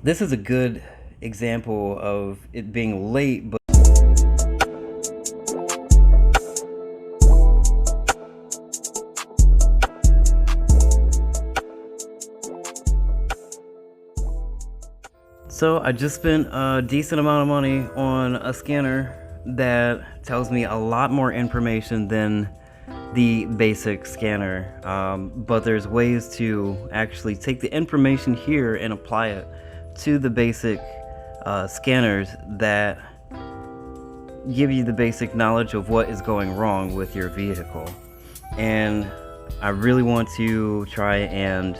This is a good example of it being late, but so I just spent a decent amount of money on a scanner that tells me a lot more information than the basic scanner, but there's ways to actually take the information here and apply it to the basic scanners that give you the basic knowledge of what is going wrong with your vehicle. And I really want to try and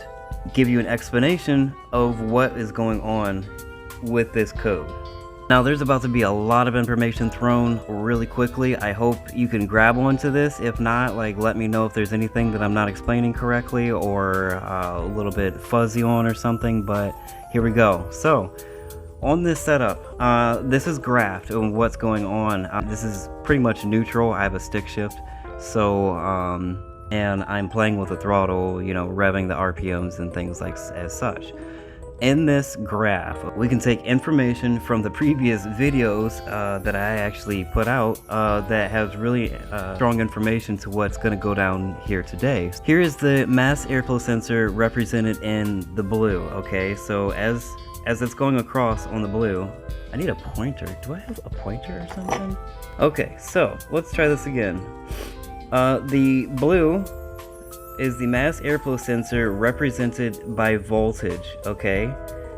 give you an explanation of what is going on with this code. Now there's about to be a lot of information thrown really quickly. I hope you can grab onto this. If not, like, let me know if there's anything that I'm not explaining correctly or a little bit fuzzy on or something, but here we go. So on this setup, this is graphed and what's going on. This is pretty much neutral. I have a stick shift, so and I'm playing with the throttle, you know, revving the RPMs and things like as such. In this graph, we can take information from the previous videos that I actually put out that has really strong information to what's going to go down here today. Here is the mass airflow sensor represented in the blue. Okay, so as it's going across on the blue, I need a pointer. Do I have a pointer or something? Okay, so let's try this again. The blue is the mass airflow sensor represented by voltage. Okay,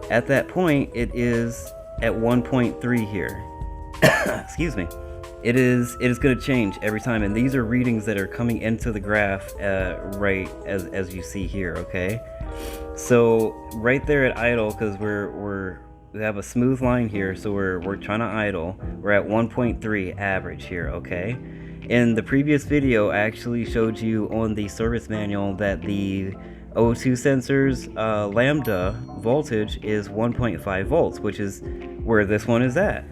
at that point it is at 1.3 here. Excuse me. It is going to change every time, and these are readings that are coming into the graph right as you see here. Okay, so right there at idle, because we have a smooth line here, so we're trying to idle, we're at 1.3 average here. Okay, in the previous video I actually showed you on the service manual that the O2 sensor's lambda voltage is 1.5 volts, which is where this one is at.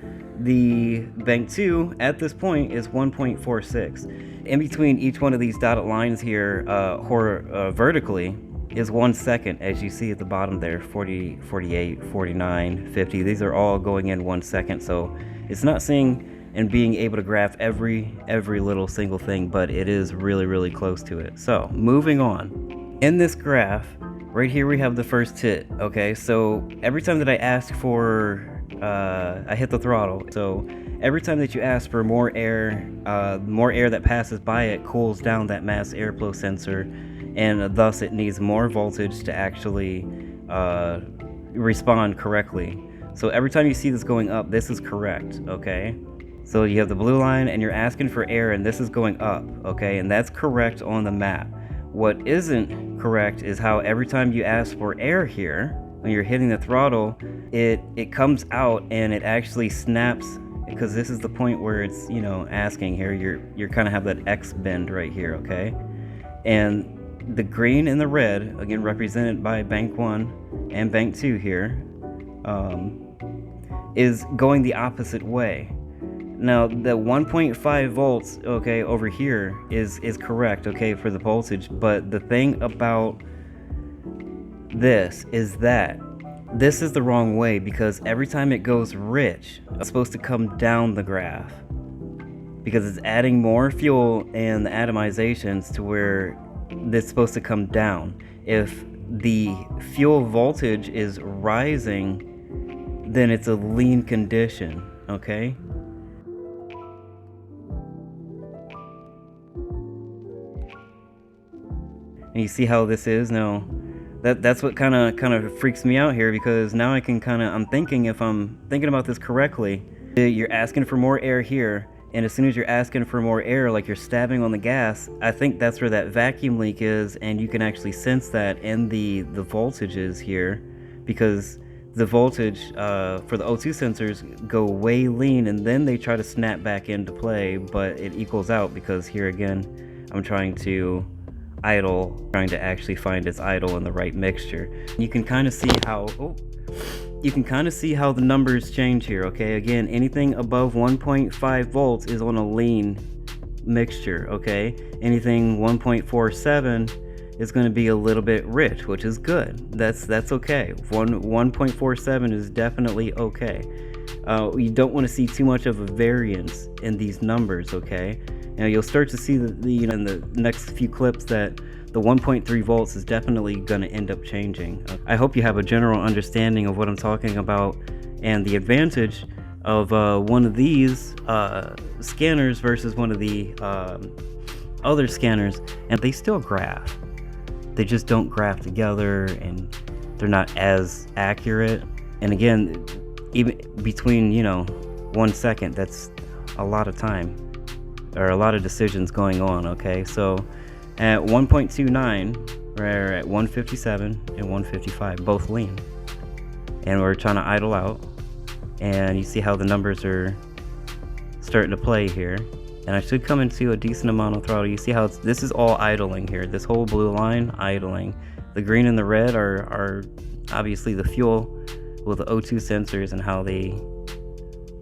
The bank 2 at this point is 1.46. In between each one of these dotted lines here vertically is 1 second, as you see at the bottom there. 40, 48, 49, 50. These are all going in 1 second, so it's not seeing and being able to graph every little single thing, but it is really close to it. So moving on, in this graph right here we have the first hit. Okay, so every time that I ask for I hit the throttle, so every time that you ask for more air that passes by it cools down that mass airflow sensor, and thus it needs more voltage to actually respond correctly. So every time you see this going up, this is correct. Okay, so you have the blue line and you're asking for air, and this is going up. Okay, and that's correct on the map. What isn't correct is how every time you ask for air here, when you're hitting the throttle, it comes out and it actually snaps, because this is the point where it's, you know, asking here, you're kind of have that X bend right here. Okay, and the green and the red, again represented by bank 1 and bank 2 here, is going the opposite way. Now the 1.5 volts, okay, over here is correct, okay, for the voltage, but the thing about this is that this is the wrong way, because every time it goes rich, it's supposed to come down the graph, because it's adding more fuel and the atomizations to where this is supposed to come down. If the fuel voltage is rising, then it's a lean condition. Okay, and you see how this is now. That's what kind of freaks me out here, because now I'm thinking, if I'm thinking about this correctly, you're asking for more air here, and as soon as you're asking for more air, like you're stabbing on the gas, I think that's where that vacuum leak is, and you can actually sense that in the voltages here, because the voltage for the O2 sensors go way lean, and then they try to snap back into play, but it equals out, because here again I'm trying to idle, trying to actually find its idle in the right mixture. You can kind of see how the numbers change here. Okay, again, anything above 1.5 volts is on a lean mixture. Okay, anything 1.47 is going to be a little bit rich, which is good. That's okay. 1.47 is definitely okay. You don't want to see too much of a variance in these numbers, okay? Now you'll start to see in the next few clips that the 1.3 volts is definitely going to end up changing. I hope you have a general understanding of what I'm talking about and the advantage of one of these scanners versus one of the other scanners, and they still graph. They just don't graph together, and they're not as accurate. And again, even between 1 second, that's a lot of time, or a lot of decisions going on. Okay, so at 1.29 we're at 157 and 155, both lean, and we're trying to idle out, and you see how the numbers are starting to play here. And I should come into a decent amount of throttle. You see how this is all idling here. This whole blue line idling. The green and the red are obviously the fuel with the O2 sensors and how they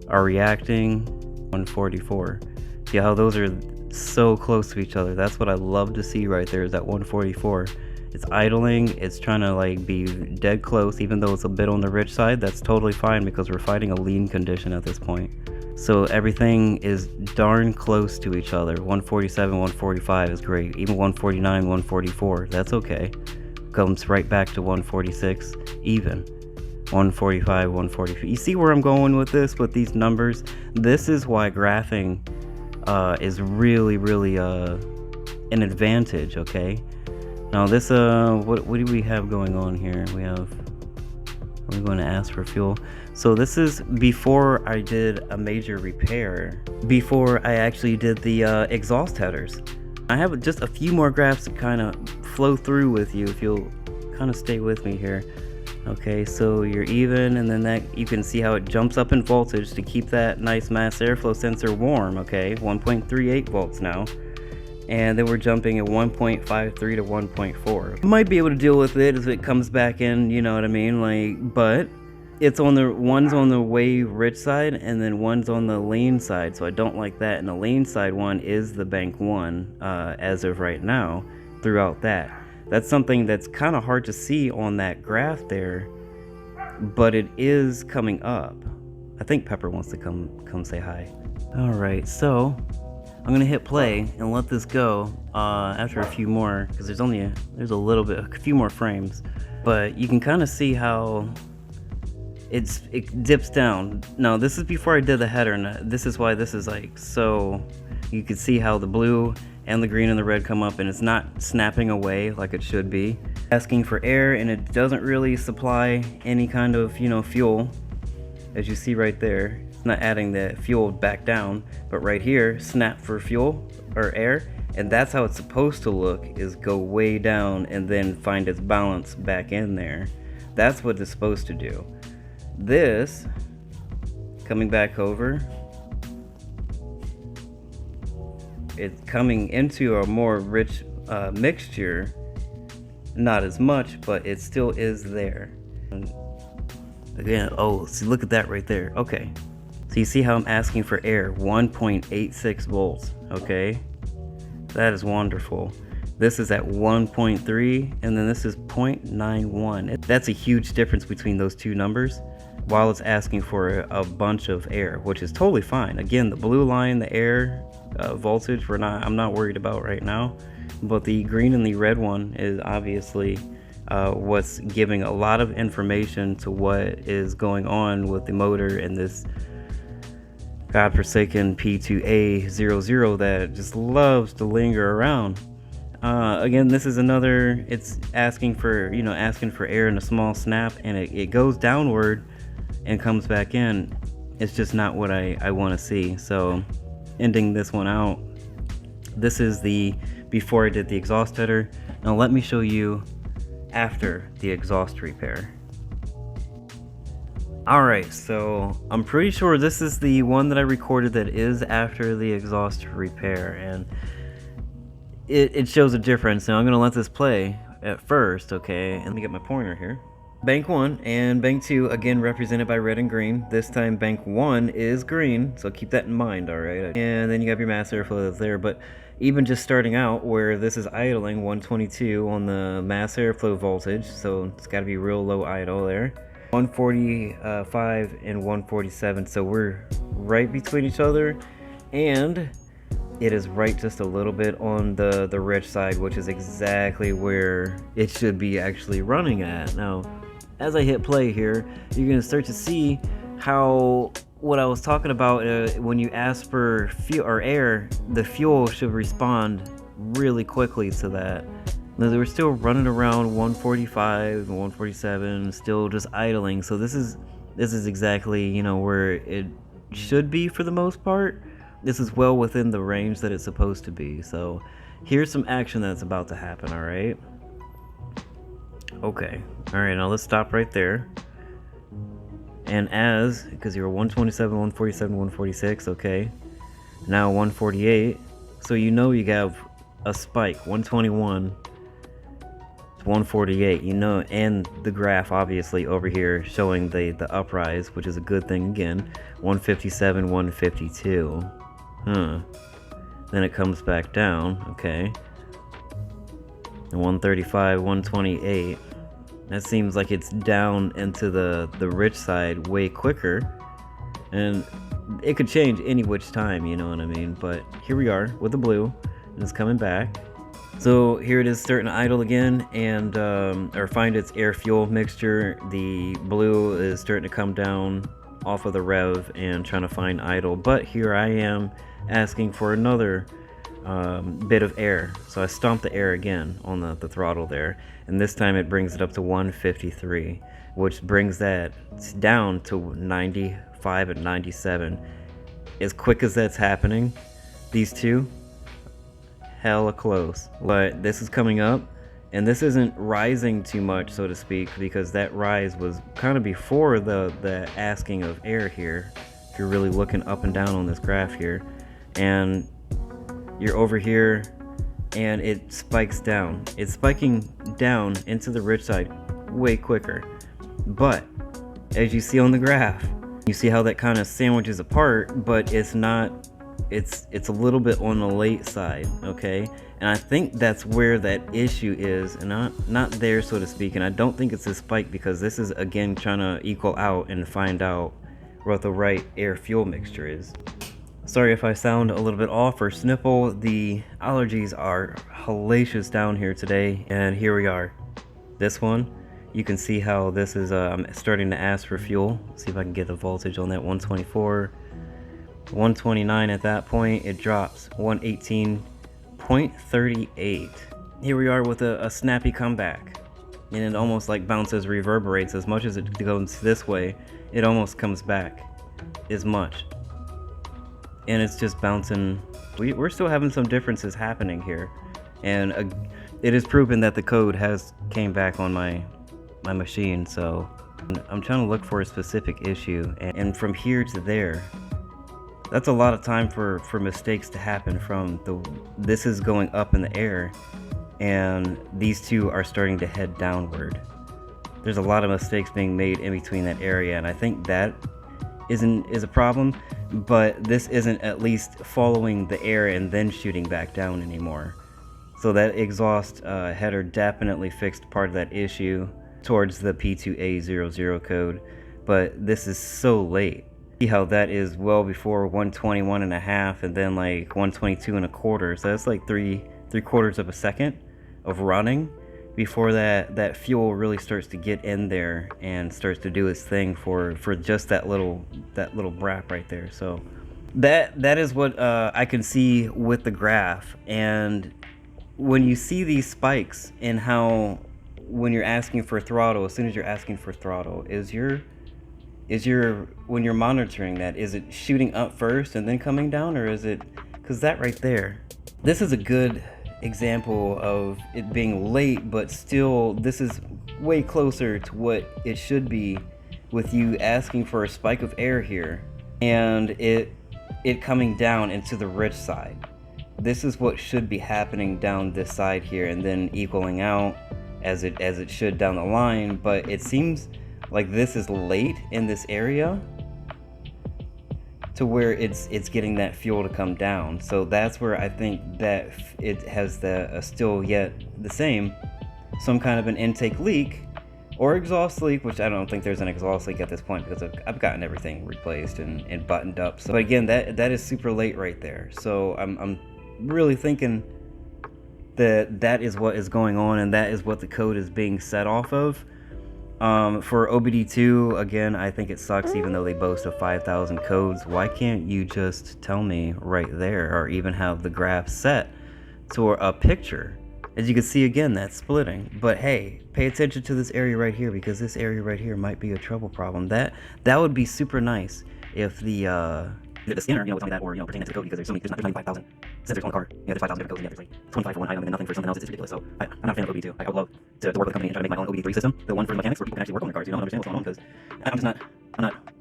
are reacting. 144. See how those are so close to each other. That's what I love to see right there, is that 144. It's idling. It's trying to like be dead close, even though it's a bit on the rich side. That's totally fine because we're fighting a lean condition at this point. So everything is darn close to each other. 147, 145 is great. Even 149, 144, that's okay. Comes right back to 146 even. 145, 140. You see where I'm going with this, with these numbers? This is why graphing is really an advantage, okay? Now this, what do we have going on here? We're going to ask for fuel. So this is before I did a major repair, before I actually did the exhaust headers. I have just a few more graphs to kind of flow through with you if you'll kind of stay with me here. Okay, so you're even, and then that you can see how it jumps up in voltage to keep that nice mass airflow sensor warm. Okay, 1.38 volts now. And then we're jumping at 1.53 to 1.4. Might be able to deal with it as it comes back in, you know what I mean? Like, but it's one's on the way rich side, and then one's on the lean side, so I don't like that. And the lean side one is the bank one as of right now throughout that. That's something that's kind of hard to see on that graph there, but it is coming up. I think Pepper wants to come say hi. All right, so I'm gonna hit play and let this go after a few more, because there's a few more frames, but you can kind of see how it dips down. Now this is before I did the header, and this is why this is like, so you can see how the blue and the green and the red come up, and it's not snapping away like it should be. Asking for air, and it doesn't really supply any kind of fuel, as you see right there. It's not adding the fuel back down, but right here, snap for fuel or air, and that's how it's supposed to look, is go way down and then find its balance back in there. That's what it's supposed to do. This, coming back over, it's coming into a more rich mixture, not as much, but it still is there. And again, oh, see, look at that right there. Okay, so you see how I'm asking for air, 1.86 volts, okay? That is wonderful. This is at 1.3, and then this is 0.91. That's a huge difference between those two numbers, while it's asking for a bunch of air, which is totally fine. Again, the blue line, the air voltage, I'm not worried about right now, but the green and the red one is obviously what's giving a lot of information to what is going on with the motor and this godforsaken P2A00 that just loves to linger around. Again, this is another, it's asking for air in a small snap, and it goes downward and comes back in. It's just not what I want to see. So ending this one out, this is the before I did the exhaust header. Now let me show you after the exhaust repair. Alright, so I'm pretty sure this is the one that I recorded that is after the exhaust repair, and it shows a difference. Now I'm going to let this play at first, okay, and let me get my pointer here. Bank 1 and Bank 2, again represented by red and green. This time Bank 1 is green, so keep that in mind, alright? And then you have your mass airflow that's there, but even just starting out where this is idling 122 on the mass airflow voltage, so it's got to be real low idle there. 145 and 147, so we're right between each other, and it is right just a little bit on the rich side, which is exactly where it should be actually running at. Now, as I hit play here, you're going to start to see how what I was talking about when you ask for fuel or air, the fuel should respond really quickly to that. Now, they were still running around 145 and 147, still just idling. So this is exactly, you know, where it should be for the most part. This is well within the range that it's supposed to be. So here's some action that's about to happen, all right? Okay, all right, now let's stop right there. And because you're 127, 147, 146, okay. Now 148, so you know you have a spike, 121 to 148, you know, and the graph obviously over here showing the uprise, which is a good thing again. 157, 152. Then it comes back down, okay. And 135, 128. That seems like it's down into the rich side way quicker. And it could change any which time, you know what I mean? But here we are with the blue, and it's coming back. So here it is starting to idle again, and or find its air fuel mixture. The blue is starting to come down off of the rev and trying to find idle. But here I am asking for another bit of air, so I stomped the air again on the throttle there, and this time it brings it up to 153, which brings that down to 95 and 97. As quick as that's happening, these two, hella close. But this is coming up, and this isn't rising too much, so to speak, because that rise was kind of before the asking of air here, if you're really looking up and down on this graph here. And you're over here and it spikes down. It's spiking down into the rich side way quicker. But as you see on the graph, you see how that kind of sandwiches apart, but it's not, it's a little bit on the late side, okay? And I think that's where that issue is, and not there, so to speak. And I don't think it's a spike, because this is again trying to equal out and find out what the right air fuel mixture is. Sorry if I sound a little bit off or sniffle. The allergies are hellacious down here today, and here we are. This one, you can see how this is I'm starting to ask for fuel. See if I can get the voltage on that. 124, 129 at that point. It drops 118.38. Here we are with a snappy comeback, and it almost like bounces, reverberates. As much as it goes this way, it almost comes back as much. And it's just bouncing. We're still having some differences happening here, and it is proven that the code has came back on my machine. So I'm trying to look for a specific issue, and from here to there, that's a lot of time for mistakes to happen. From this is going up in the air, and these two are starting to head downward. There's a lot of mistakes being made in between that area, and I think that is a problem. But this isn't at least following the air and then shooting back down anymore. So that exhaust header definitely fixed part of that issue towards the P2A00 code. But this is so late. See how that is well before 121 and a half, and then like 122 and a quarter. So that's like three quarters of a second of running before that fuel really starts to get in there and starts to do its thing for just that little brap right there. So that is what I can see with the graph. And when you see these spikes, and how when you're asking for throttle, as soon as you're asking for throttle, when you're monitoring that, is it shooting up first and then coming down, or is it, because that right there, this is a good example of it being late, but still this is way closer to what it should be, with you asking for a spike of air here and it coming down into the rich side. This is what should be happening down this side here, and then equaling out as it should down the line, but it seems like this is late in this area to where it's getting that fuel to come down. So that's where I think that it has the still yet the same, some kind of an intake leak or exhaust leak, which I don't think there's an exhaust leak at this point because I've gotten everything replaced and buttoned up. So, but again, that is super late right there. So I'm really thinking that is what is going on, and that is what the code is being set off of. For OBD2, again, I think it sucks even though they boast of 5,000 codes. Why can't you just tell me right there, or even have the graph set to a picture? As you can see, again, that's splitting. But hey, pay attention to this area right here, because this area right here might be a trouble problem. That would be super nice if the scanner, would tell me that, or pertaining to the code, because there's not 5,000 sensors on the car. There's 5,000 different codes, and there's like 25 for one item and nothing for something else. It's ridiculous. So I'm not a fan of OBD2. I would love to work with a company and try to make my own OBD3 system, the one for the mechanics where people can actually work on their cars, and understand what's going on, because I'm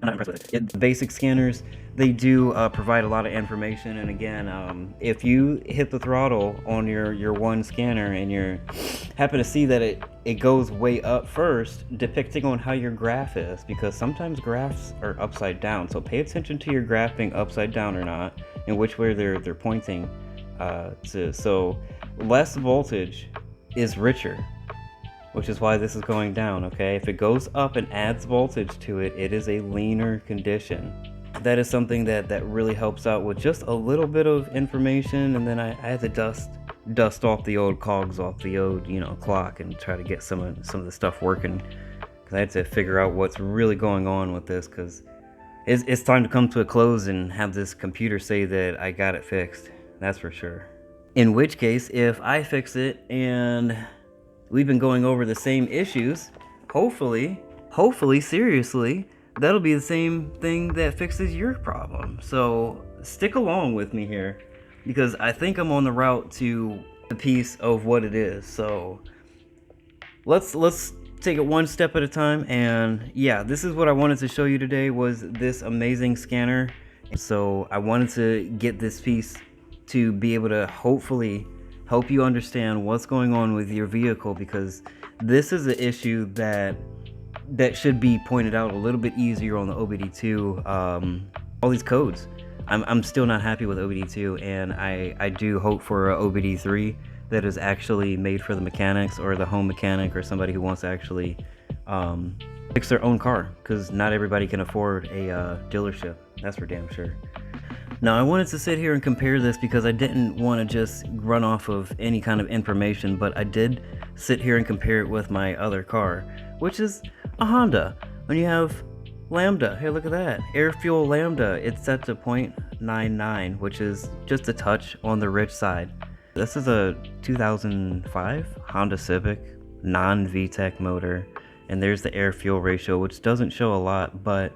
not impressed with it. The basic scanners, they do provide a lot of information, and again, if you hit the throttle on your one scanner and you happen to see that it goes way up first, depicting on how your graph is, because sometimes graphs are upside down, so pay attention to your graph being upside down or not, and which way they're pointing to. So less voltage is richer, which is why this is going down. Okay, if it goes up and adds voltage to it, it is a leaner condition. That is something that really helps out with just a little bit of information. And then I had to dust off the old cogs off the old clock and try to get some of the stuff working, because I had to figure out what's really going on with this, because it's time to come to a close and have this computer say that I got it fixed. That's for sure. In which case, if I fix it and we've been going over the same issues, hopefully, seriously, that'll be the same thing that fixes your problem. So stick along with me here, because I think I'm on the route to the piece of what it is. So let's take it one step at a time. And yeah, this is what I wanted to show you today, was this amazing scanner. So I wanted to get this piece to be able to hopefully help you understand what's going on with your vehicle, because this is an issue that should be pointed out a little bit easier on the OBD2. All these codes, I'm still not happy with OBD2, and I do hope for a OBD3 that is actually made for the mechanics or the home mechanic or somebody who wants to actually fix their own car, because not everybody can afford a dealership, that's for damn sure. Now, I wanted to sit here and compare this because I didn't want to just run off of any kind of information, but I did sit here and compare it with my other car, which is a Honda. When you have Lambda, hey, look at that, air fuel Lambda, it's set to 0.99, which is just a touch on the rich side. This is a 2005 Honda Civic, non-VTEC motor, and there's the air fuel ratio, which doesn't show a lot, but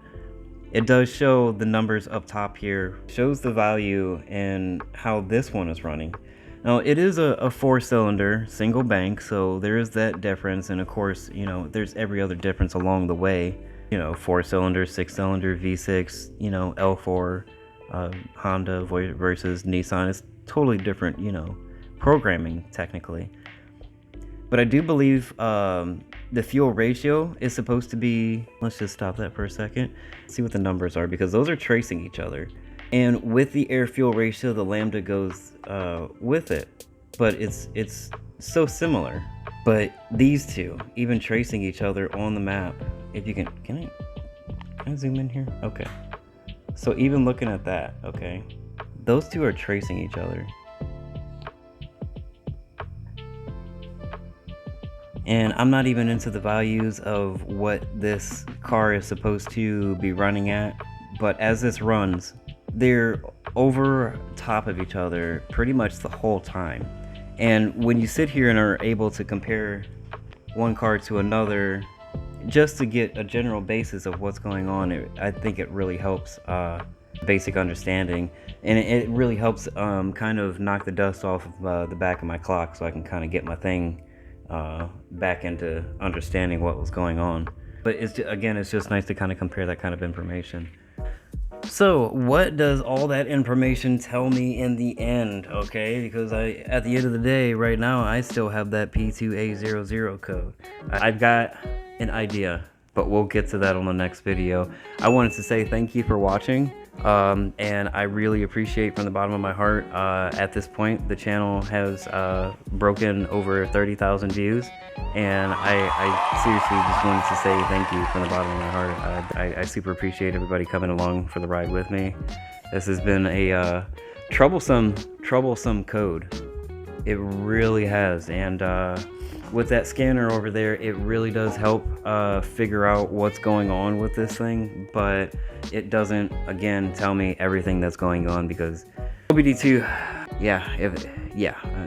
it does show the numbers up top here, shows the value and how this one is running. Now, it is a 4-cylinder single bank, so there is that difference, and of course, there's every other difference along the way. 4-cylinder, 6-cylinder, V6, L4, Honda versus Nissan is totally different, programming technically. But I do believe the fuel ratio is supposed to be, let's just stop that for a second, see what the numbers are, because those are tracing each other. And with the air fuel ratio, the Lambda goes with it, but it's so similar. But these two, even tracing each other on the map, if you can I zoom in here? Okay. So even looking at that, okay, those two are tracing each other. And I'm not even into the values of what this car is supposed to be running at, but as this runs, they're over top of each other pretty much the whole time. And when you sit here and are able to compare one car to another, just to get a general basis of what's going on, I think it really helps basic understanding, and it really helps kind of knock the dust off of the back of my clock, so I can kind of get my thing back into understanding what was going on. But it's just nice to kind of compare that kind of information. So, what does all that information tell me in the end? Okay, because at the end of the day, right now, I still have that P2A00 code. I've got an idea, but we'll get to that on the next video. I wanted to say thank you for watching, and I really appreciate from the bottom of my heart. At this point, the channel has broken over 30,000 views, and I seriously just wanted to say thank you from the bottom of my heart. I super appreciate everybody coming along for the ride with me. This has been a troublesome code. It really has, and with that scanner over there, it really does help figure out what's going on with this thing, but it doesn't, again, tell me everything that's going on, because OBD2,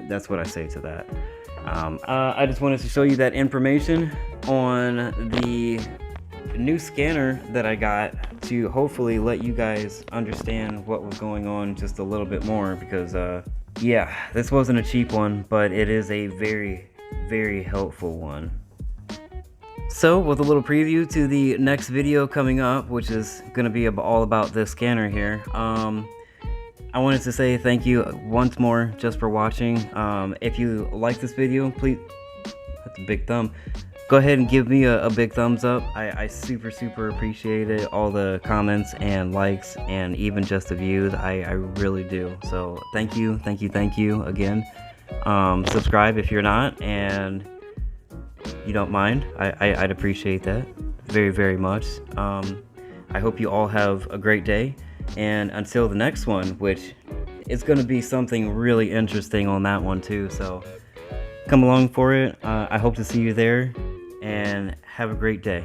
that's what I say to that. I just wanted to show you that information on the new scanner that I got to hopefully let you guys understand what was going on just a little bit more, because yeah, this wasn't a cheap one, but it is a very, very helpful one. So, with a little preview to the next video coming up, which is going to be all about this scanner here, I wanted to say thank you once more just for watching. If you like this video, please, that's a big thumb, go ahead and give me a big thumbs up. I super appreciate it, all the comments and likes and even just the views. I really do. So thank you again. Subscribe if you're not, and you don't mind. I'd appreciate that very much. I hope you all have a great day, and until the next one, which is going to be something really interesting on that one too, so come along for it. I hope to see you there, and have a great day.